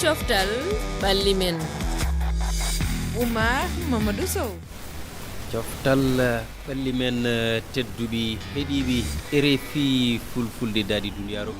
Coftal ɓalli men. Oumar Mamadou Sow. Coftal ɓalli men tedduɓe heeɗiɓe RFI fulfulde daadi duniyaaru.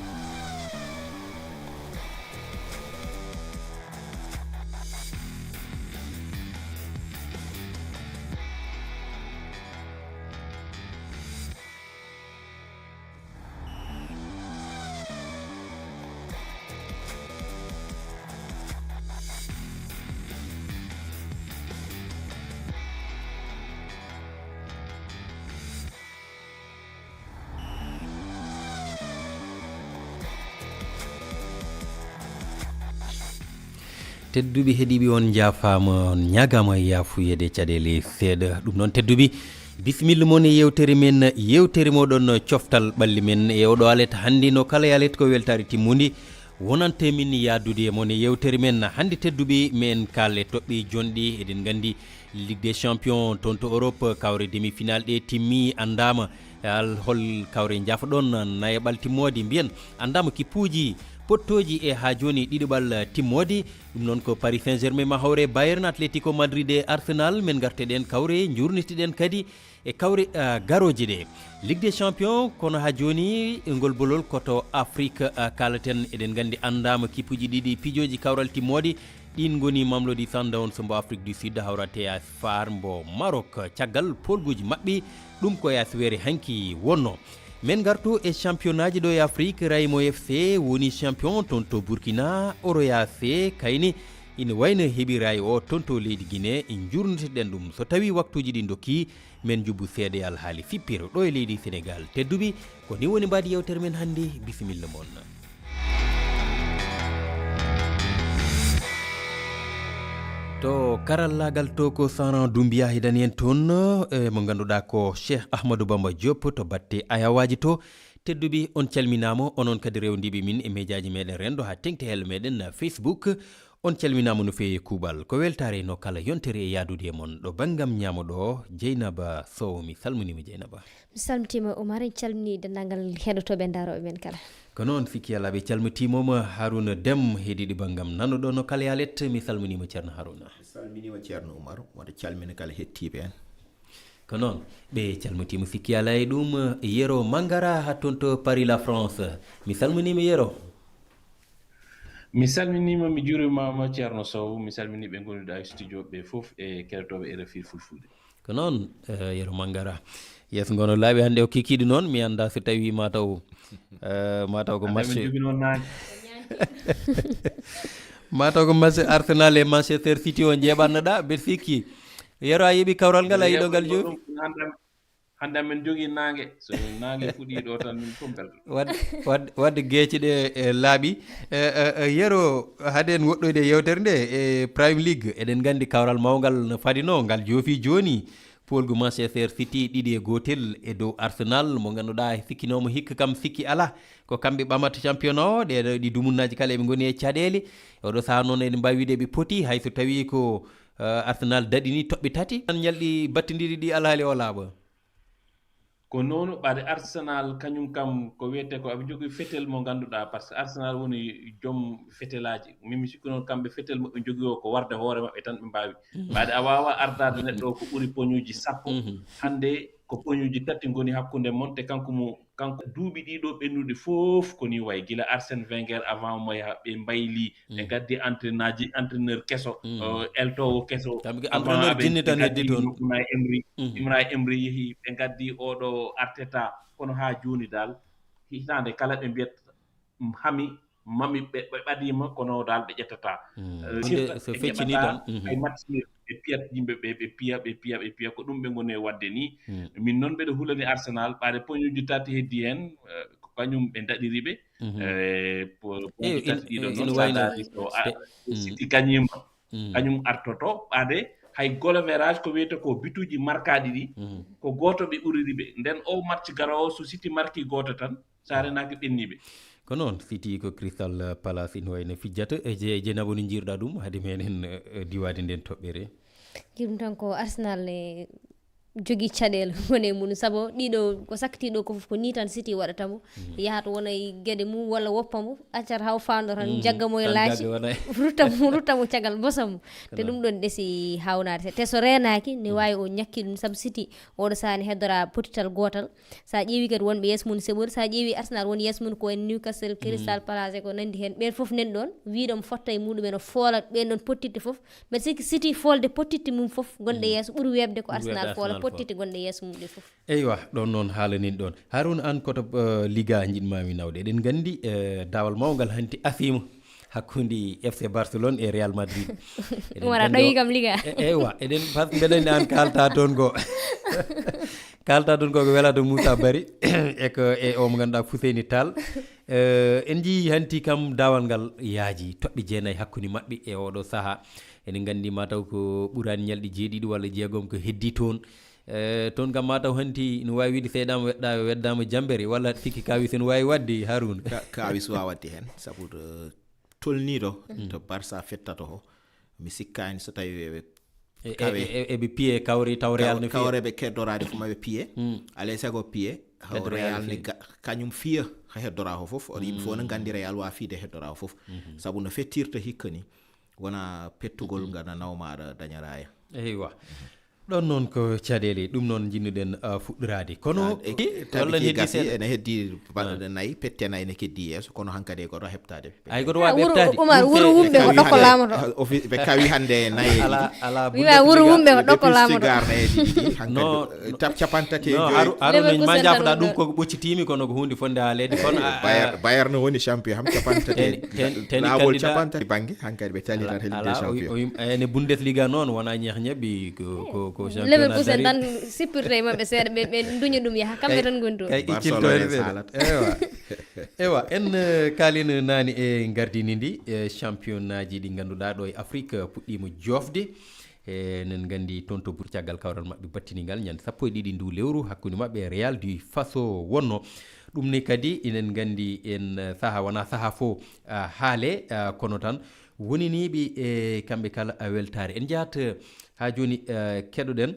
tedduɓe heeɗiɓe on jaafama on ñagama yafuyede caɗele seeɗa ɗum noon tedduɓe bisimilla moon e yewtere men yewtere moɗon coftal ɓalli men e oɗo alet hannde no kala yalet ko weltare timmude wonante min yaadude e moon e yewtere men hannde tedduɓe men kalle toɓɓe jonɗe eɗen gandi ligue des champions toon to Europe kawre demi final ɗe timmi andama al hol kawre jaafoɗon nayaɓal timmode mbiyen andama kippuji pottoji e ha joni ɗiɗoɓal timmode ɗum noon ko Paris Saint-Germain ma hawre Bayern Atlético Madrid e Arsenal men garteɗen kawre jurnitiɗen kadi e kawre garoje ɗe ligue des champions kono ha joni ngol bolol koto Afrique kalaten eɗen gandi andama kippuji ɗiɗi pijoji kawral timmode ɗin goni Mamelodi Sundowns mbo Afrique du Sud hawrate AS Far mbo Maroc caggal polguji mabɓe ɗum ko AS Were hanki wonno men gartu e championnat ji ɗo e Afrique Raimo FC woni champion toon to Burkina Oroya C kayni ina wayno heeɓi ray o toon to leydi Guinée en jurniteɗen ɗum so tawi waktuji ɗi dokki men jubbu seeɗa e alhaali fippiro ɗo e leydi Sénégal tedduɓe ko ni woni mbadi yewtere men hannde bisimilla moon to karallagal to ko Saran Doumbia hidani en toon mo ganduɗa ko Cheikh Ahmadou Bamba Diop to batte ayawaji to tedduɓe on calminama onon kadi rewdiɓe min e médiaji meɗen rendo ha tengti helle meɗen Facebook on calminama no fewi kuuɓal ko weltare no kala yontere e yadude e mon ɗo banggam ñamoɗo Dieynaba Sow mi salminima Dieynaba mi salmitima Oumar en calmini dendagal heɗotoɓe daroɓe men kala ko noon sikki ala ɓe calmitimoma Harouna Deme heeɗiɗi banggam nanoɗo no kala yalet mi salminima ceerno Harouna mi salminima ceerno Oumar waɗa calmina kala hettiɓe en ko noon ɓe calmitima sikki ala e ɗum Yero Mangara ha toon to Paris la France mi salminima Yero mi salminima mi juurimama ceerno Sow mi salmini ɓe gonnuɗa e studio ɓe foof e keɗotoɓe RFI fulfulde ko noon Yero Mangara yeeso ngono laaɓi hannde o kikiɗe noon mi anda so tawi mataw ko match mataw ko match Arsenal e Manchester City o jeeɓannoɗa mbeɗa sikki Yero a yeeɓi kawral ngal a yiɗo ngal jooɗi hannde amen jogui nangue so nangue fuɗi ɗo tan min fof wadde gueece ɗe laaɓi Yero haɗen woɗɗoyde yewtere nde e Premier League eɗen gandi kawral mawgal no fadino ngal joofi joni polgu Manchester City 2-1 e dow Arsenal mo ganduɗa sikkinomo hikka kam sikki ala ko kamɓe ɓamata championnat o ɗeɗo ɗi dumunnaji kala eɓe goni e caɗele oɗo saaha noon eɗen mbawi wiide ɓe poti hayso tawi ko Arsenal daɗini toɓɓe tati tan ñalɗi battidiri ɗi alhaali o laaɓa ko noonu ɓaade Arsenal kañum kam ko wiyete ko aɓe jogii fetel mo ngannduɗaa par ce que Arsenal woni joom fetelaji min mi sikki noon kamɓe fetel maɓɓe jogii o ko warde hoore maɓɓe tan ɓe mbaawi ɓaade a waawa ardaade neɗɗo o ko ɓuri poñuuji sappo hannde ko poñuuji tati ngoni hakkunde mon te kanko duuɓi ɗiɗo ɓennuɗi fof ko ni wayi gila Arsène Wenger avant mo yaha ɓe mbaylii ɓe gaddi entraîneur keso eltowo keso entraîneur jinni tan heddi toon Unai Emery yehi ɓe gaddi oɗo Arteta kono haa jooni dal hitaande kala ɓe mbiyat mami ɓe ɓadima kono dal ɓe ƴettata so feccini tan ay match ɓe piyat yimɓe ɓe piya ko ɗum ɓe ngoni wadde ni min noon mbeɗa hulani Arsenal ɓaade poñuji tati heddi hen ko kañum ɓe daɗiri ɓe poñuji tati ɗiɗo noon sadari so City gagnima kañum artoto ɓaade hay golovérage ko wiyete ko bituji markaɗi ɗi ko goto ɓe ɓuriri ɓe nden o match garowo so City marki goto tan sa renaki ɓenniɓe ko noon City ko Crystal Palace ina wayno fijjata e Dieynaba no jiirɗa ɗum haade meɗen diwade nden toɓɓere jirum tan ko Arsenal jogii caɗeele woni mum sabu ɗiɗo ko sakkitii ɗo ko fof ko nii tan City waɗata mo yahat wona e geɗe mum walla woppa mo accat haw faando tan jagga mo e laaci rutta mo caggal bosa mo te ɗum ɗon ɗesi hawnaade te so reenaaki ne waawi o ñakki ɗum sabu City oɗo saani heddora potital gootal so a ƴeewi kadi wonɓe yeeso mum seɓori so a ƴeewi Arsenal woni yeeso mum ko en Newcastle Crystal Palace e ko nanndi heen ɓen fof nen ɗon wiiɗo mo fotta e muɗumen o foola ɓen ɗon pottitte fof mbeɗa sikki City foolde pottitte mum fof gonɗe yeeso ɓuri weɓde ko Arsenal foola pottitte gonɗe yeeso mum ɗe fof eywa ɗon noon haalanin ɗon Harouna an koto liga jiɗmami nawde eɗen gandi dawal mawgal hanti afima hakkude FC Barcelone e Real Madrid wara ɗawi kam liga eywa eɗen par ce que mbeɗen an kalta toon go kalta toon ko welata Moussa Bari e o mo ganduɗa Fouseyni Tall en jii hanti kam dawal ngal yaaji toɓɓe jeenayyi hakkude mabɓe e oɗo saaha eɗen gandi mataw ko ɓurani ñalɗi jeeɗiɗi walla jeegom ko heddi toon toon kam mataw hanti no wawi wiide seeɗama weddama jambere walla sikki kawis ene wawi wadde Harouna kawis wawa wadde hen saabu tolniɗo to Barça fettato ho mi sikkani so tawi eɓe piye kawri taw Real no kawreɓe keddorade fo maɓe piye alay sago piye haw Real ne kañum fiya ha heddora ho foof oɗo yimɓe fof no gandi Real wa fiide heddora ho foof saabu no fettirta hikka ni wona pettugol ngana nawmaɗa dañaraya eywa ɗon noon ko caɗele ɗum noon jinnuɗen fuɗɗorade kono walla gasi ene heddi balɗe nayyi pette nayyi ne keddi yeeso kono hankadi goto heɓtade ay goto wawi heɓtade Oumar wuro wumɓe ko ɗokko laamoto ɓe kawi hande nayyi wiwa wuro wumɓe ko ɗokko laamoto hankadi capantati Harouna ma jafoɗa ɗum koko ɓoccitimi kono ko hunde fonde haalede kono Bayern woni champion ham capantati lawol capantati banggue hankadi ɓe cali tan helide champion ene Bundesliga noon wona ñeh ñebbi ko Leverkusen tan sippirte e maɓɓe seeɗa ɓe duña ɗum yaha kamɓe tan goni toon kay icciltoɗe ewa en kalino nani e gardini ndi championnat ji ɗi ganduɗa ɗo e Afrique puɗɗima jofde enen gandi toon to ɓuuri caggal kawral mabɓe battinigal ñande 12 ndu lewru hakkude mabɓe e Real du Faso wonno ɗum ni kadi enen gandi en saaha wona saaha fo haale kono tan woniniɓe e kamɓe kala weltare en jahat ha joni keɗoɗen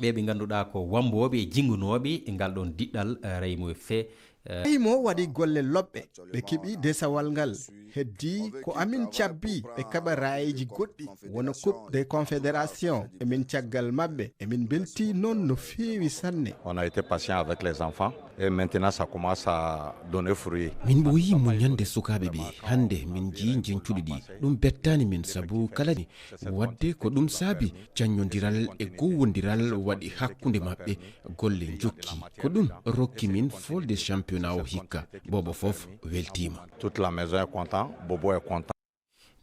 ɓe ganduɗa ko wamboɓe e jingunoɓe e ngal ɗon diɗɗal Raymo fe Raymo waɗi golle lobɓe ɓe keeɓi desawal ngal heddi ko amin cabbi ɓe kaɓa rayeji goɗɗi wona coupe des confédérations emin caggal mabɓe emin belti noon no feewi sanne. On a été patient avec les enfants et maintenant ça commence à donner fruit. Min ɓooyi muñande sukaɓe ɓe hande min jii jencuɗi ɗi ɗum bettani min sabu kala ni wadde ko ɗum saabi caññodiral e gowwodiral waɗi hakkude mabɓe golle jokki ko ɗum rokki min folde championnat o hikka bobo fof weltima. Toute la maison est content, Bobo est content.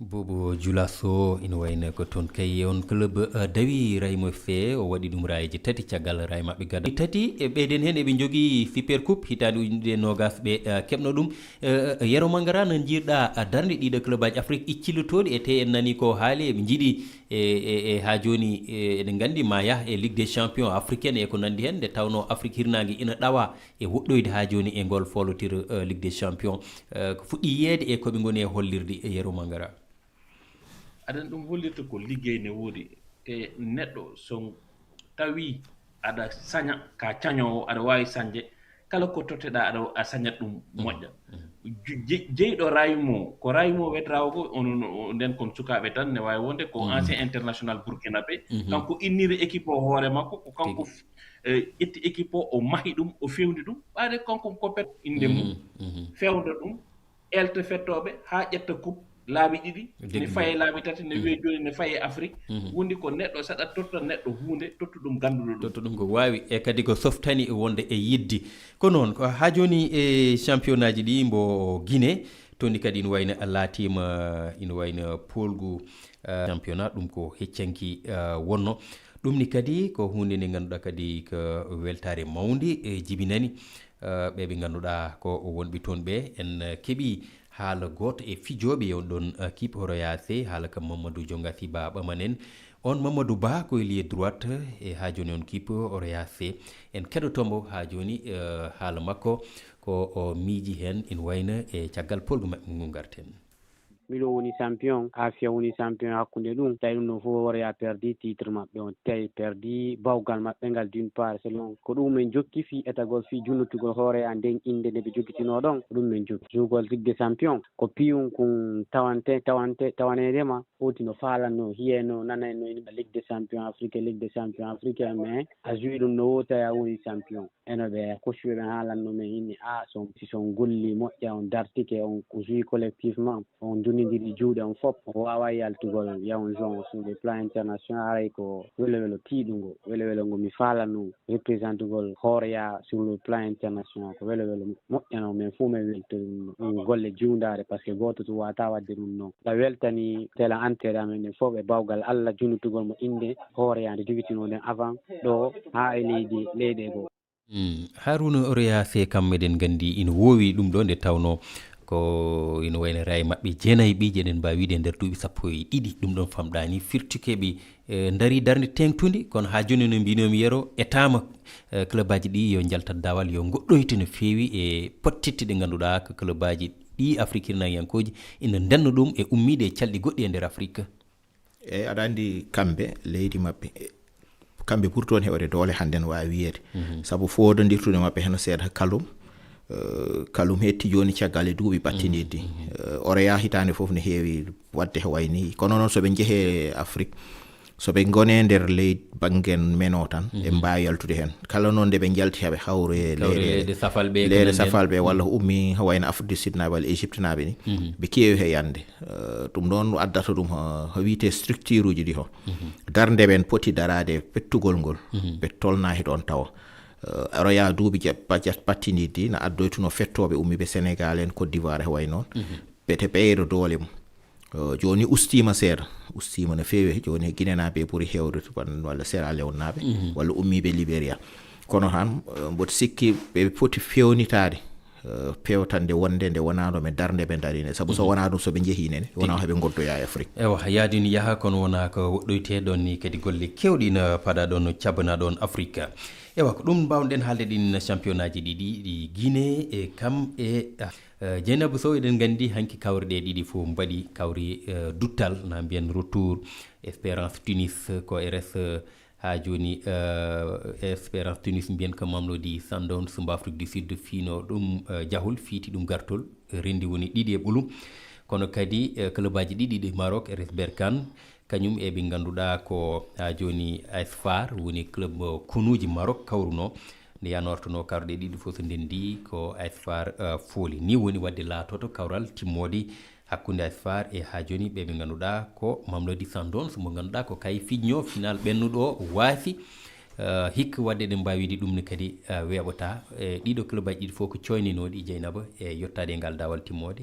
Bobo Dioulasso ina wayno ko toon kay on club dawi Raymo fe o waɗi ɗum rayeji tati caggal ray maɓɓe gada tati e ɓeyden hen eɓe jogui super coupe hitande ujunde nogas ɓe keɓno ɗum Yero Mangara no jiirɗa darde ɗiɗo club aji Afrique iccillotoɗi e te en nani ko haali eɓe jiiɗi e ha joni eɗen gandi ma yah e Ligue des champions africaine e ko nandi hen nde tawno Afrique hirnagui ina ɗawa e woɗɗoyde ha joni e ngol folotira Ligue des champions ko fuɗɗi yeede e koɓe goni e hollirde Yero Mangara. aɗan ɗum hollirta ko liggey ne woodi te neɗɗo so tawi aɗa saña ka cañowo aɗa wawi sañde kala ko totteɗa aɗa sañat ɗum moƴƴa jeyɗo Raymo ko Raymo wedrawo ko on nden kon sukaɓe tan ne wawi wonde ko ancien international burkinabé kanko inniri équipe o hoore makko ko kanko ƴetti équipe o mahi ɗum o fewndi ɗum ɓaade kanko kopet inde mum fewda ɗum elta fettoɓe ha ƴetta coupe laabi ɗiɗi ne faye laabi tati ne wiye joni ne faye Afrique wondi ko neɗɗo saɗa totta neɗɗo hunde tottu ɗum ganduɗo ɗum tottu ɗum ko wawi e kadi ko softani e wonde e yiddi ko noon ko ha joni e championnat ji ɗi mbo Guinée toni kadi ina wayno laatima ina wayno polgu championnat ɗum ko heccanki wonno ɗum ni kadi ko hunde nde ganduɗa kadi ko weltare mawde e jibinani ɓe ganduɗa ko wonɓe toon ɓe en keeɓi haala goto e fijoɓe on ɗon kipe Horoyase haala kam Mamadou Diongasi Ba ɓamanen on Mamadou Ba ko lié droite e ha joni on kipe Horoyase en keɗotombo ha joni haala makko ko miiji hen ina wayno e caggal polgu mabɓe ngu garten. Milo woni champion Afia woni champion hakkunde ɗum tawi ɗum no fof hoore ya perdi titre maɓɓe on tawi perdi bawgal maɓɓe ngal d'une part selon ko ɗum min jokki fi etagol fi junnutugol hoore ya nden inde nde ɓe jokkitino ɗon ɗum min jokki jugol ligue des champion ko piyum kon tawanedema hoti no faalanno hiyeno nanayno ina ligue des champion africain mais a joui ɗum no wota ya woni champion eno ɓe koccuɓe haalanno men inni si son golli moƴƴa on dartike on joui collectivement on jonnidiri juuɗe on fof o wawa yaltugol yawon jon sur le plan international haray ko welo tiiɗugo welo ngo mi faalanno représente gol hooreya sur le plan international ko welo moƴƴano men fuu men weltori ɗum golle jiwdare par ce que goto to wata wadde ɗum noon ɗa weltani tela entere amen ɗen fof e bawgal Allah junnutugol mo inde hooreyande jogitino nden avant ɗo ha e leydi e goo Haruna Orea se kam meɗen gandi ina wowi ɗum ɗo nde tawno ko ina wayno ray maɓɓe jeenayi ɓiije ɗen mbawi wiide nder duuɓi 12 ɗum ɗon famɗani firtukeɓe daari darde tengtude kono ha joni no mbinomi yero etama club aji ɗi yo jaltat dawal yo goɗɗoyte no feewi e pottitte ɗe ganduɗa ko club aji ɗi africainayankoji ina ndenno ɗum e ummide e calɗi goɗɗi e nder afrique eyyi aɗa andi kamɓe leydi maɓɓe kamɓe ɓuri toon hewde doole hannde no wawi wiyede saabu fododirtude maɓɓe heno seeɗa kalum hetti joni caggal e duuɓi ɓattinirdi Orea hitande foof ne heewi wadde he wayni kono noon soɓe jeehe Afrique soɓe gone nder leydi banggen meno tan ɓe mbawi yaltude hen kala noon nde ɓe jalti haɓe hawre leyɗe safalɓe walla ummi ha wayno Afrique du Sud naɓe walla Égypte naɓe ni ɓe keewi he yande ɗum noon addata ɗum ha wiite structure uji ɗi ho darde ɓen poti darade pettugol ngol ɓe tolna he ɗon tawa Orea duuɓi battinirdi no addoytuno fettoɓe ummiɓe Sénégal en Côte d'Ivoire he way noon ɓete ɓeydo doole mum joni ustima no feewi joni Guinée naɓe ɓuuri hewde walla Sierra Leone naɓe walla ummiɓe Libéria kono han mboɗo sikki ɓe foti fewnitade pewtande wonde nde wonano ɓe darde ɓe darine saabu so wona ɗum soɓe jeehi nene wona heɓe goddoya e Afrique ewa yaadini yaaha kono wona ko woɗɗoyteɗon ni kadi golle kewɗi no paɗa ɗon cabana ɗon Afrique ewa ko ɗum mbawɗen haalde ɗin championnat ji ɗiɗi ɗi Guinée e kam e Dieynabou Sow eɗen gandi hanki kawre ɗe ɗiɗi fof mbaɗi kawri duttal na mbiyen retour Espérance Tunis ko RS ha joni Espérance Tunis mbiyen ko Mamelodi Sundowns mbo Afrique du Sud fiino ɗum jahol fiiti ɗum gartol rendi woni ɗiɗi e ɓolum kono kadi club aji ɗiɗi ɗi Maroc RS Berkane kañum eɓe ganduɗa ko ha joni AS Far woni club kunuji Maroc kawruno nde yanortono kawrɗe ɗiɗi fof so ndendi ko AS Far fooli ni woni wadde laatoto kawral timmodi hakkunde AS Far e ha joni ɓeɓe ganduɗa ko Mamelodi Sundowns mo ganduɗa ko kay fiñño final ɓennuɗo waafi hikka wadde ɗen mbawi wiide ɗum ne kadi weeɓata ɗiɗo club aji ɗiɗi fof ko coyninoɗi Dieynaba e yettade e ngal dawal timmode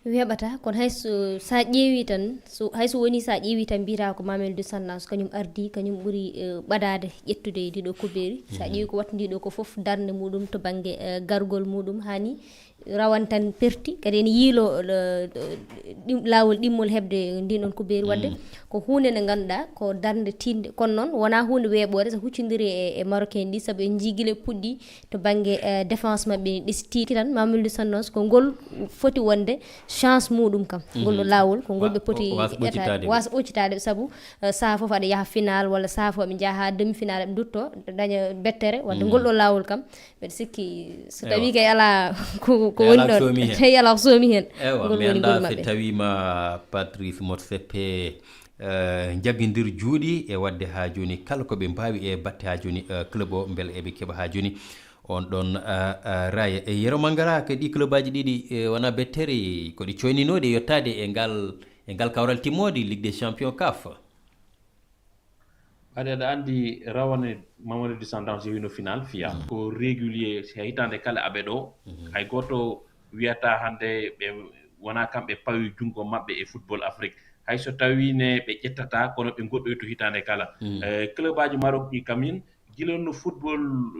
weeɓata kono hayso sa ƴeewi tan hayso woni sa ƴeewi tan mbiyata ko Mamelodi Sundowns kañum ardi kañum ɓuuri ɓadade ƴettude ndiɗo kubeeri sa ƴeewi ko watta ndiɗo ko foof darde muɗum to banggue gargol muɗum hani rawan tan perti kadi ene yiilo lawol ɗimmol hebde ndin kubeeri wadde ko hunde nde ganduɗa ko darde tinde kono noon wona hunde weeɓore so huccidiri e marocain ɗi saabu en jiguile puɗɗi to banggue défense mabɓe ɗesti tan Mamelodi Sundowns ko ngol foti wonde chance muɗum kam ngol lawol ko ngol ɓe poti wasa ɓoccitade saabu saa foof aɗa yaaha final walla saa foof ɓe jaaha demi final ɓe dutto daña bettere wadde ngol ɗo lawol kam mbeɗa sikki so tawi kay ala ko woni ɗon tawi ala ko soomi hen ngol woni ngol maɓɓe tawima Patrice Motsepe jabbidir juuɗi e wadde ha joni kala koɓe mbawi e batte ha joni club o beele eɓe keeɓa ha joni on ɗon raya e Yero Mangara ko ɗi club aji ɗiɗi wona bettere koɗi coyninode yettade e ngal kawral timmode Ligue des Champions CAF aɗa andi rawane Mamelodi Sundowns yewino final fiya ko régulier hitande kala aɓe ɗo hay goto wiyata hande ɓe wona kamɓe pawi jungo maɓɓe e football Afrique hayso tawine ɓe ƴettata kono ɓe goɗɗoyto hitande kala club aji Maroc ɗi kamin gilonno football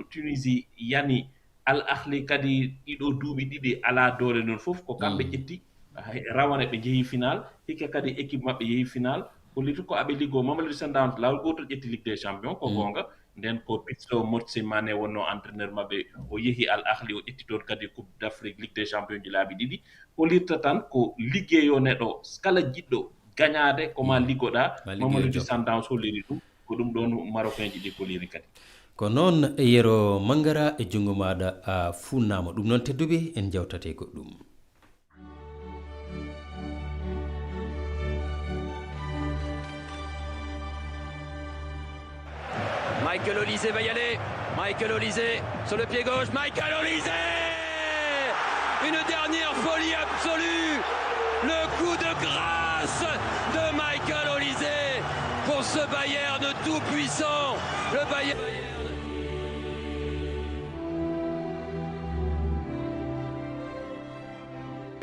Tunisie yani Al Ahly kadi ɗiɗo duuɓi ɗiɗi ala doole noon fof ko kamɓe ƴetti rawane ɓe jeehi final hikka kadi équipe maɓɓe yeehi final ko litu ko aɓe liggo Mamelodi Sundowns lawol gotol ƴetti Ligue des Champions ko gonga nden ko Pitso Motsimane wonno entraîneur mabɓe o yehi Al Ahli o ƴetti toon kadi coupe d'Afrique Ligue des champions ji laabi ɗiɗi holirta tan ko liggeyo neɗɗo kala jiɗɗo gagnade koma liggoɗa Mamadou Di Sandance holliri ɗum ko ɗum ɗon marocain ji ɗi koliri kadi ko noon Yero Mangara e jungo maɗa a funnama ɗum noon tedduɓe en jawtate goɗɗum. Michael Olise va y aller. Michael Olise sur le pied gauche. Michael Olise, une dernière folie absolue. Le coup de grâce de Michael Olise pour ce Bayern tout puissant. Le Bayern.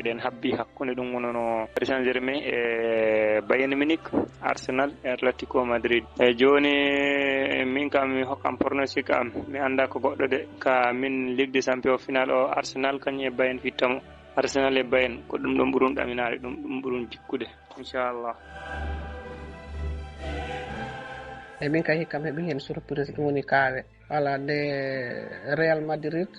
Den habbi hakkunde ɗum wonono Paris Saint-Germain e Bayern Munich, Arsenal e Atletico Madrid. E joni min kam mi hokkam pronostic am mi anda ko goɗɗo de ka min Ligue des Champions final o Arsenal kañum e Bayern fittamo. Arsenal e Bayern ko ɗum ɗon ɓurum ɗaminade ɗum ɓurum jikkude inchallah. E min ka hikkam heɓi hen surprise ɗum woni kaawe wala de Real Madrid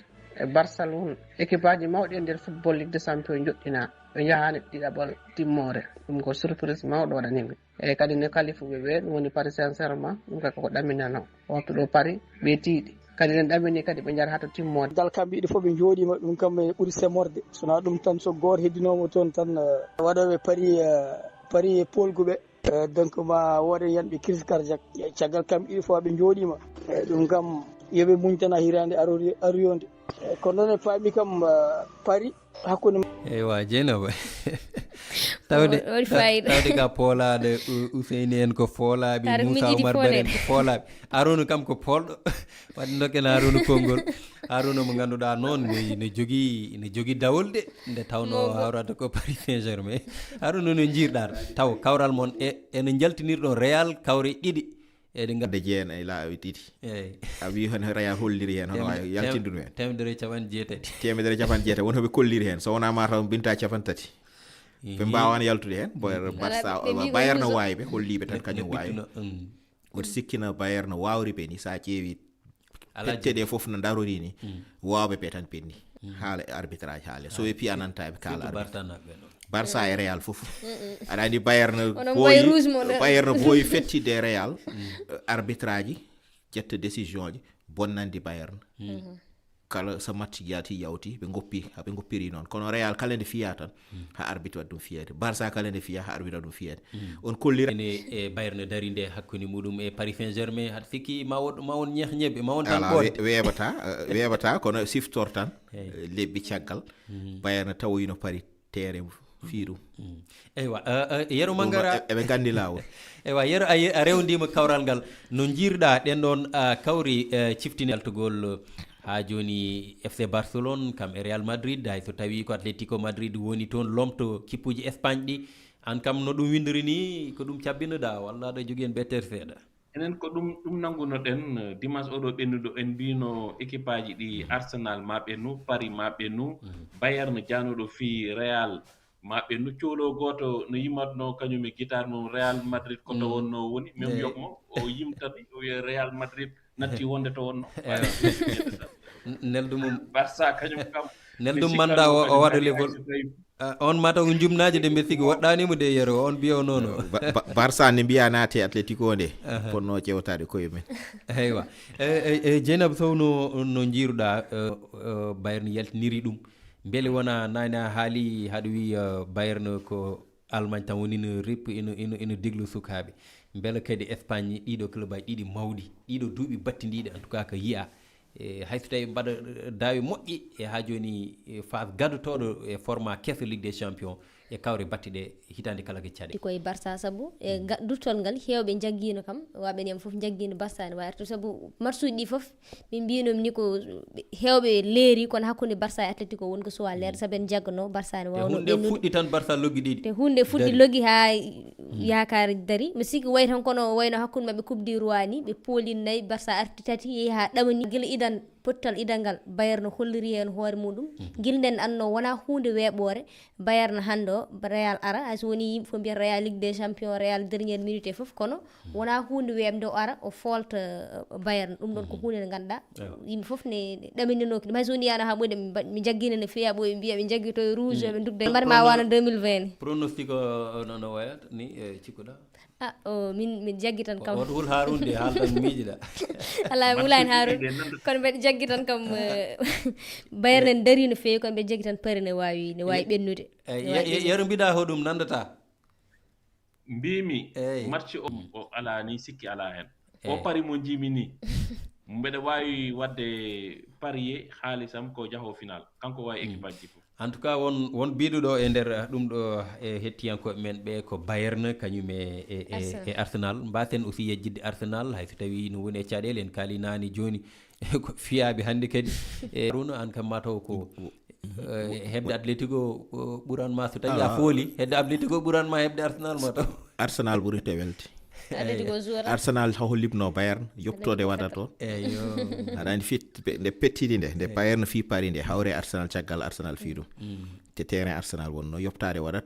e Barcelone équipe aji mawɗi e nder football Ligue des Champions joɗɗina ɓe jahani ɗiɗaɓol timmore ɗum ko surprise mawɗo waɗanimi e kadi ne kalifuɓe ɓe ɗum woni Paris Saint-Germain ɗum kay koko ɗaminano waktu ɗo Paris ɓe tiiɗi kadi nen ɗamini kadi ɓe jara ha to timmode dal kamɓe ɗiɗi fof ɓe jooɗima ɗum kam ɓuuri semorde sona ɗum tan so goto heddinomo toon tan waɗoɓe Paris e polguɓe donc ma woɗen yanɓe crise cardiaque caggal kamɓe ɗiɗi fof ɓe jooɗima ɗum kam yoɓe muñtana hirande aruyonde kono noon e faami kam Paris hakkude eywa Dieynaba tawde ka poolade Ouseyni en ko foolaɓe Moussa Oumar Bare en ko foolaɓe Arouna kam ko polɗo wadde dokken Arouna konngol Arouna mo ganduɗa noon ne jogui dawol de nde tawno hawrata ko Paris Saint-Germain Arouna no jirɗa taw kawral mon ene jaltinirɗo Real kawre ɗiɗi eɗe gadde jeen e laawi ɗiɗi a wi hen Real holliri hen hono wawi yaltinduno hen temedere capan jeetati won hoɓe kolliri hen so wona ma taw binta capan tati ɓe mbawano yaltude hen Barça Bayern no wawi ɓe holliɓe tan kañum wawi woto sikkina Bayern no wawri ɓe ni sa ƴeewi petteɗe foof no darori ni wawɓe ɓe tan penni haala arbitrage haale so ɓe pi anantaɓe kala Barça e Real fof aɗa andi Bayern boyi fettide Real arbitrage ƴetta décision ji bonnandi Bayern kala so match jaati yawti ɓe goppiri noon kono Real kala nde fiya tan ha arbitre waɗa ɗum fiyade Barça kala nde fiya ha arbitre waɗa ɗum fiyade on kollira e Bayern dari nde hakkude muɗum e Paris Saint-Germain haɗa sikki ma won ñeh ñebbe ma won tan weeɓata kono siftor tan lebbi caggal Bayern tawoyino Paris terrain fiiru eywa Yero Mangara eɓe gandi lawol eywa Yero a rewndima kawral ngal no jiirɗa ɗen ɗon kawri ciftini altugol ha joni FC Barcelone kam e Real Madrid hay so tawi ko Atletico Madrid woni toon lomto kippuji Espagne ɗi an kam no ɗum windiri ni ko ɗum cabbinoɗa walla aɗa jogui en bettere seeɗa enen ko ɗum nangunoɗen dimanche oɗo ɓennuɗo en mbino équipe aji ɗi Arsenal ma ɓennu Paris ma ɓennu Bayern janoɗo fi Real ma ɓennu coolo goto no yimatno kañum e guitare mum Real Madrid ko to wonno woni même yokmo o yimtati o wiya Real Madrid natti wonde to wonno neldumum Barça kañum kam neldum manda o waɗa level on mata ko jumnaji de mbe sigi woɗɗanimo de Yero on biyo nono Barça ne mbiya naate Atletico nde ponno ƴewtade koye men eywa Dieynaba Sow no jiiruɗa Bayern yaltiniri ɗum beele wona nani a haali haɗa wi Bayern ko Allemagne tan woni no rippu ino diglu sukaɓe beele kadi Espagne ɗiɗo club aji ɗiɗi mawɗi ɗiɗo duuɓi battidiɗi en tout cas ko yiya hayso tawi mbaɗa daawi moƴƴi e ha joni phase gadotoɗo e format kesso Ligue des Champions e kawre batte ɗe hitande kala ke caɗe koye Barça saabu e duttol ngal hewɓe jaggino kam waɓen yam foof jaggino Barça ne wayata saabu match uji ɗi foof min mbinom ni ko hewɓe leeri kono hakkude Barça e Atletico woni ko suwa leerde saabu en jaggano Barça ne wawno hunde fuɗɗi tan Barça loggi ɗiɗi te hunde fuɗɗi loggi ha yakare dari mi sikki way tan kono wayno hakkude mabɓe coupe du roi ni ɓe poolin nayyi Barça arti tati yeehi ha ɗamani guila idan pottal idalngal Bayern no holliri hen hoore muɗum gilden anno wona hunde weeɓore Bayern hande o Real ara as woni yimɓe fof mbiyata Real Ligue des Champions Real dernière minute e fof kono wona hunde weɓde o ara o folta Bayern ɗum ɗon ko hunde nde ganduɗa yimɓe fof ne ɗamininoki ɗum hay so woni yana ha ɓoyde mi jaggina ne feeya ɓoye mbiya ɓe jaggito e rouge ɓe dugde mbaɗa ma wana 2020 pronostic o no wayata ni cikkuɗa min jaggi tan kam woto hul haarunde haaltan miijiɗa ala wulani haarude kono mbeɗa jaggi tan kam Bayern en dari no feewi kono mbeɗa jaggi tan pari ne wawi ɓennude yeru mbiɗa hoɗum nandata mbimi match o ala ni sikki ala hen o pari mo jimi ni mbeɗa wawi wadde parier haalisam ko jaho final kanko wawi équipe aji fof en tout cas won biɗuɗo e nder ɗum ɗo e hettiyankoɓe men ɓe ko Bayern kañum e Arsenal mbaten aussi yejjidde Arsenal hay so tawi no woni e caɗele en kaali nani joni ko fiyaɓe hannde kadi e runo an kam mataw ko hebde Atlético ɓuranma so tawi a fooli hedde Atlético ɓuranma hebde Arsenal mataw Arsenal ɓuri te welde Arsenal ha hollibno Bayern yoptode waɗa toon eyo aɗa andi fit nde pettidi nde Bayern fi pari nde hawre Arsenal caggal Arsenal fi ɗum te terrain Arsenal wonno yoptade waɗat